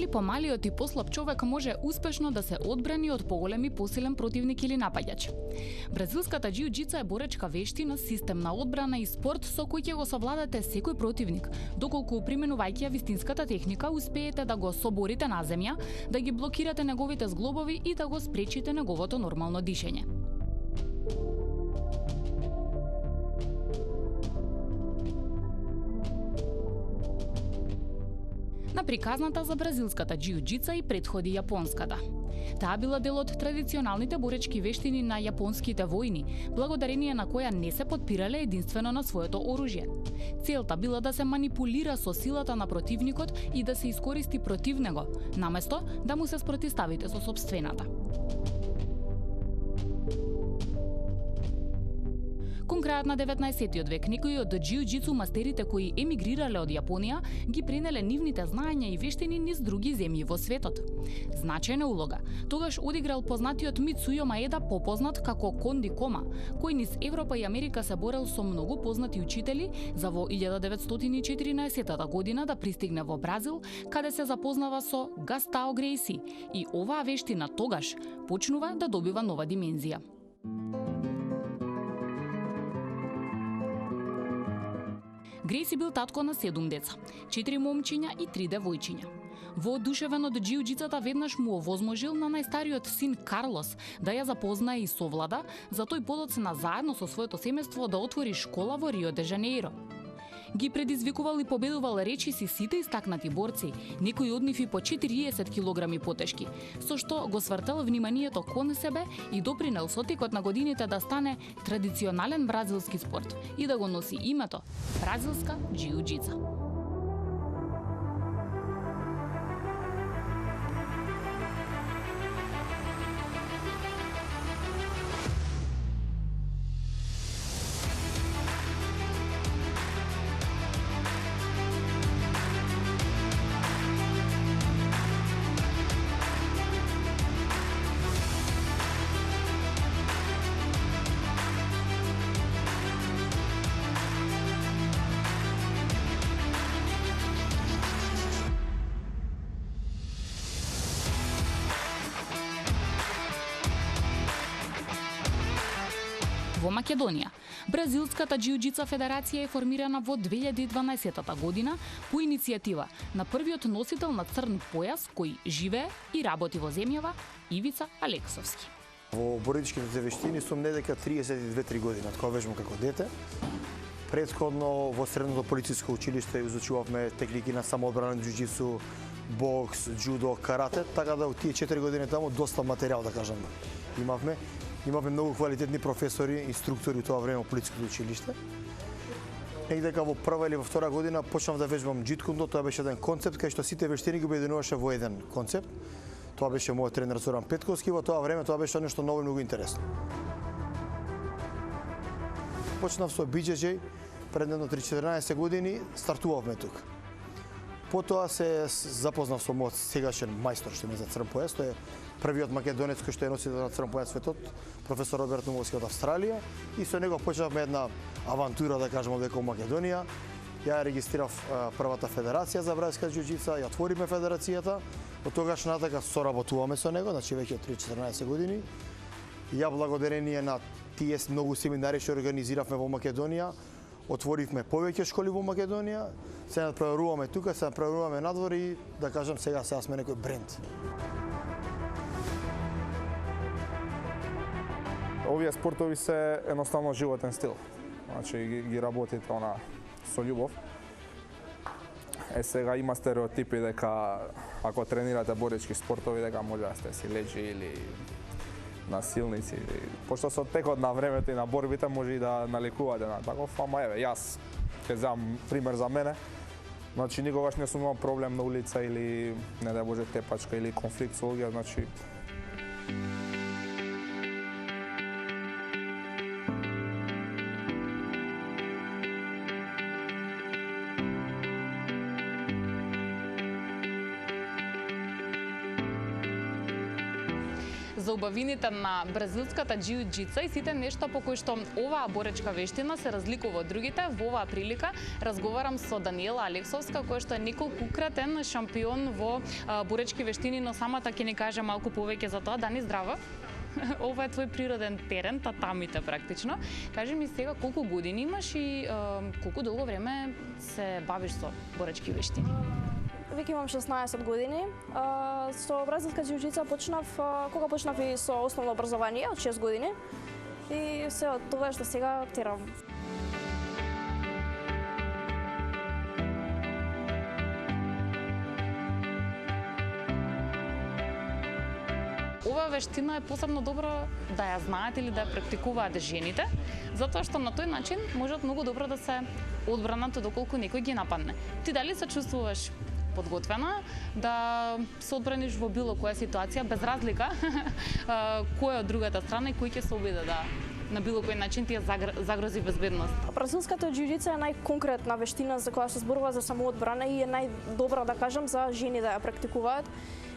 дали помалиот и послаб човек може успешно да се одбрани од поголем и посилен противник или напаѓач. Бразилската џиу-џица е боречка вештина, систем на одбрана и спорт со кој ќе го совладате секој противник, доколку применувајќи ја вистинската техника успеете да го соборите на земја, да ги блокирате неговите зглобови и да го спречите неговото нормално дишење. На приказната за бразилската џиу-џица и претходи јапонската. Таа била дел од традиционалните боречки вештини на јапонските војни, благодарение на која не се подпирале единствено на своето оружје. Целта била да се манипулира со силата на противникот и да се искористи против него, наместо да му се спротивставите со сопствената. Кон крајот на 19-тиот век, некои од џиу-џицу мастерите кои емигрирале од Јапонија ги пренеле нивните знаења и вештини низ други земји во светот. Значајна улога тогаш одиграл познатиот Мицујо Маеда, попознат како Конди Кома, кој низ Европа и Америка се борел со многу познати учители за во 1914 година да пристигне во Бразил, каде се запознава со Гастао Грейси и оваа вештина тогаш почнува да добива нова димензија. Грейси бил татко на 7 деца, 4 момчиња и 3 девојчиња. Воодушевен од џиу-џицата веднаш му овозможил на најстариот син Карлос да ја запознае и совлада, за тој подоцна заедно со своето семејство да отвори школа во Рио де Жанеиро. Ги предизвикувал и победувал речиси сите истакнати борци, некои од нив и по 40 килограми потешки, со што го свртел вниманието кон себе и допринел со текот на годините да стане традиционален бразилски спорт и да го носи името бразилска џиу-џица. Во Македонија, Бразилската џиу-џица федерација е формирана во 2012 година по иницијатива на првиот носител на црн појас кој живее и работи во земјава, Ивица Алексовски. Во боричките вештини сум недека 32-3 години, од кога вежбам како дете. Претходно во средното полициско училиште изучувавме техники на самоодбрана, џиу-џицу, бокс, џудо, карате, така да тие 4 години таму доста материјал, да кажам, имавме. Имавме многу квалитетни професори, инструктори тоа време во полициското училиште. Негдека во прва или во втора година почнав да вежбам џиткундо, тоа беше еден концепт кај што сите вештини ги обединуваше во еден концепт. Тоа беше мојот тренер Зоран Петковски, во тоа време тоа беше нешто ново и многу интересно. Почнав со BJJ, пред едно 3-14 години стартувавме тука. Потоа се запознав со мојот сегашен мајстор што ме за црн појас, тој е првиот македонец кој што е носител на црн појас светот, професор Роберт Нумовски од Австралија, и со него почнавме една авантура, да кажеме, овде во Македонија. Ја регистрирав првата федерација за бразилска џиу-џица, ја отворивме федерацијата, од тогаш натака соработуваме со него, значи веќе 3-14 години. Ја благодарение на тие многу семинари што организиравме во Македонија, отворивме повеќе школи во Македонија, се надпреваруваме тука, се надпреваруваме надвор и, да кажам, сега сме некој бренд. Овие спортови се едноставно животен стил. Значи ги работите со љубов. Сега има стереотипи дека ако тренирате борички спортови дека може да сте силеџи или насилници. Пошто со текот на времето и на борбите може и да наликувате на таков, ама еве, јас ќе земам пример за мене. Значи никогаш не сум имал проблем на улица или не да боже тепачка или конфликт со луѓе, значи за убавините на бразилската џиу-џица и сите нешта по кои што оваа боречка вештина се разликува од другите. Во оваа прилика разговарам со Даниела Алексовска, која што е неколкукратен шампион во боречки вештини, но самата ќе ни каже малку повеќе за тоа. Дани, здраво! Ова е твој природен терен, татамите практично. Кажи ми сега колку години имаш и колку долго време се бавиш со боречки вештини? Веќе имам 16 години. Со бразилска џиу-џица почнав кога почнав и со основно образование од 6 години. И се од тогаш до сега терам. Ова вештина е посебно добро да ја знаат или да ја практикуваат жените, затоа што на тој начин можат многу добро да се одбранат доколку некој ги нападне. Ти дали се чувствуваш подготвена да се одбраниш во било која ситуација, без разлика кој од другата страна и кој ќе се обиде да на било кој начин ти ја загрози безбедност? Бразилската џиу-џица е најконкретна вештина за која се зборува за самоодбрана и е најдобра, да кажам, за жени да ја практикуваат,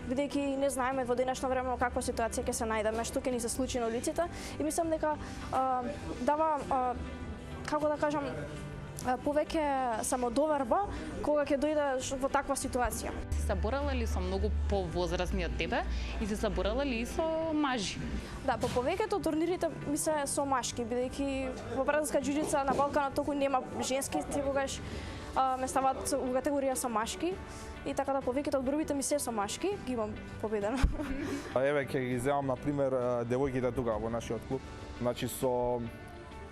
бидејќи не знаеме во денешно време во каква ситуација ќе се најдеме, што ќе ни се случи на улиците, и мислам дека дава, како да кажам, повеќе самодоверба кога ќе дојдеш во таква ситуација. Си се борела ли со многу повозрастни од тебе и си се борела ли со мажи? Да, по повеќето турнирите ми се со машки, бидејќи во бразилска џиу-џица на Балканот толку нема женски, тогаш ме стават во категорија со машки. И така да повеќето од борбите ми се со машки, ги имам победено. Еве ќе ги земам на пример девојките тука во нашиот клуб. Значи со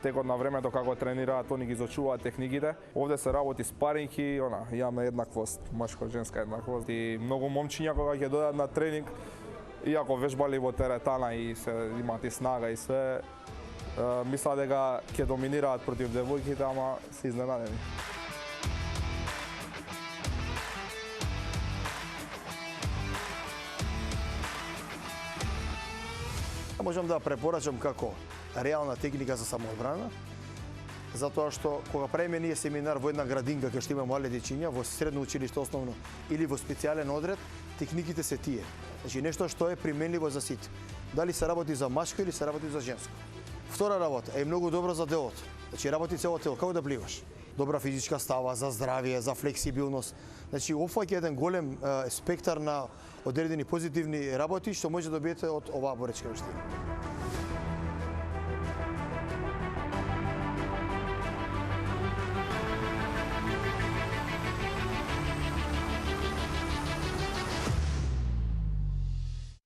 текот на времето како тренираат, они ги изучуваат техниките. Овде се работи спаринг и имаме еднаквост, машко-женска еднаквост. И многу момчиња кога ќе дојдат на тренинг, иако вежбали во теретана и се имаат и снага и све, мислат дека ќе доминираат против девојките, ама се изненадени. Можам да препорачам како реална техника за самоодбрана, затоа што кога правиме ние семинар во една градинка кај што има мали дечиња, во средно училиште основно или во специјален одред, техниките се тие. Значи нешто што е применливо за сите. Дали се работи за машко или се работи за женско. Втора работа е многу добро за делото. Значи работи цело тело, како да пливаш. Добра физичка става, за здравје, за флексибилност. Значи опфаќа еден голем спектар на одредени позитивни работи што може да добиете од оваа боречка вештина.